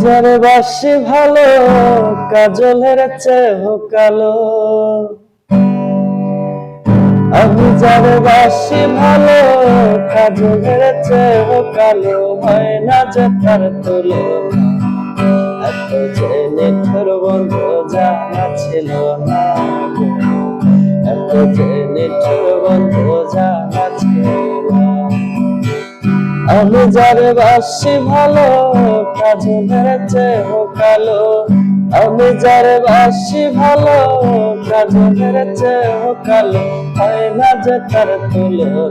যারে বাসি ভালো কাজলের চেয়েও কালো। আমি যারে বাসি ভালো কাজলের চেয়েও কালো। হয় না যে তার তুলনা। এত যে নিঠুর বন্ধু জানা ছিল না। এত যে নিঠুর বন্ধু জানা ছিল না। আমি যারে বাসি ভালো কাজলের চেয়েও কালো। আমি যারে বাসি ভালো কাজলের চেয়েও কালো। হয় না যে তার তুলনা।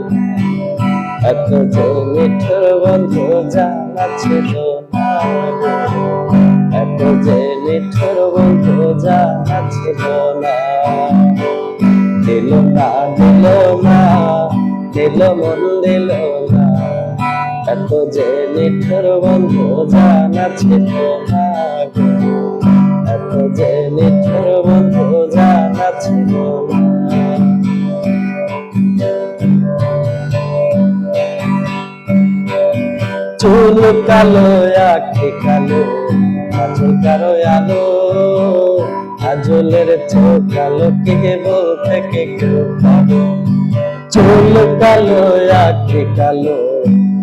এত যে নিঠুর বন্ধু জানা ছিল না। এত যে নিঠুর বন্ধু জানা ছিল না। দিল না দিল না দিল মন দিল না। এত যে নিঠুর বন্ধু জানা ছিল না। এত যে নিঠুর বন্ধু জানা ছিল না। চুল কালো আঁখি কালো কাজল কারো আলো। কাজলের চোখ কালো কে বলতে কে কেউ পাবো। চুল কালো আঁখি কালো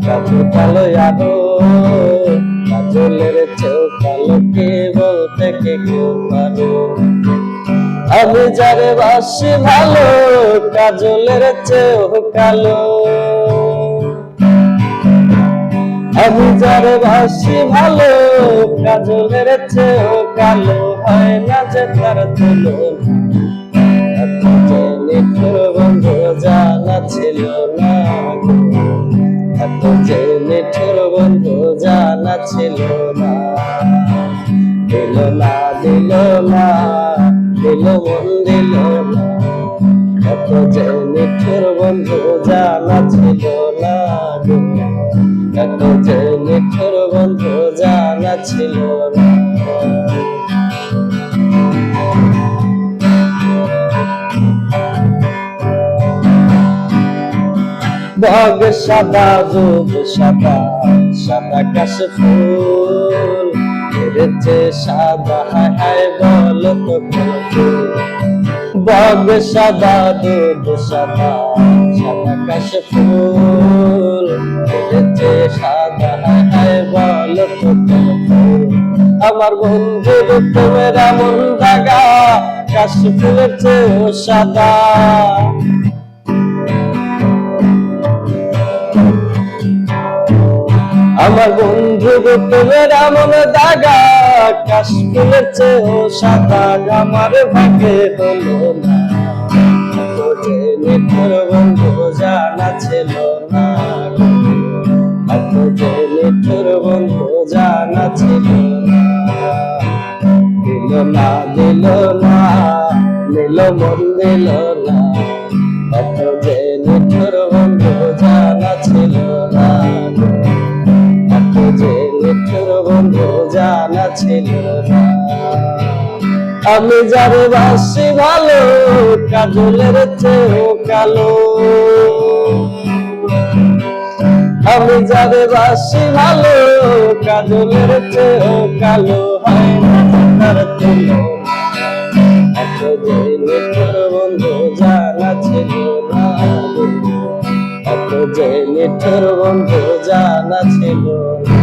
কাজল কালো আলো। কাজলের চোখ কালো কে বলতে কে কেউ পাবো। আমি যারে বাসি ভালো কাজলের চেয়েও কালো। আমি যারে বাসি ভালো কাজলের চেয়েও কালো। হয় না যে তার তুলনা। এত যে নিঠুর বন্ধু জানা ছিল না। এত যে নিঠুর বন্ধু জানা ছিল না। দিল না দিল না দিল মন দিল না। এত যে নিঠুর বন্ধু জানা ছিল না। এত যে নিঠুর বন্ধু জানা ছিল না। বগ সাদা দুধ সাদা সাদা কাশ ফুল। এর যে সাদা হায় হায় বলো তো কোন ফুল। বগ সাদা দুধ সাদা সাদা কাশ ফুল। এর যে সাদা হায় হায় বলো তো কোন ফুল। আমার বন্ধুর প্রেমের এমন দাগা কাশ ফুলের চেয়েও সাদা। আমার বন্ধু প্রেমের এমন দাগা কাশ ফুলের চেয়েও সাদা। আমার ভাগ্যে হলো না। এত যে নিঠুর বন্ধু জানা ছিল না। এত যে নিঠুর বন্ধু জানা ছিল না। দিল না দিল না দিল মন দিল না। এত যে নিঠুর বন্ধু জানা ছিল না। এত যে নিঠুর বন্ধু জানা ছিল না। আমি যারে বাসি ভালো কাজলের চেয়েও কালো। আমি যারে বাসি ভালো কাজলের চেয়েও কালো। হয় না তার তুলনা। এত যে নিঠুর বন্ধু জানা ছিল না। এত যে নিঠুর বন্ধু জানা ছিল না।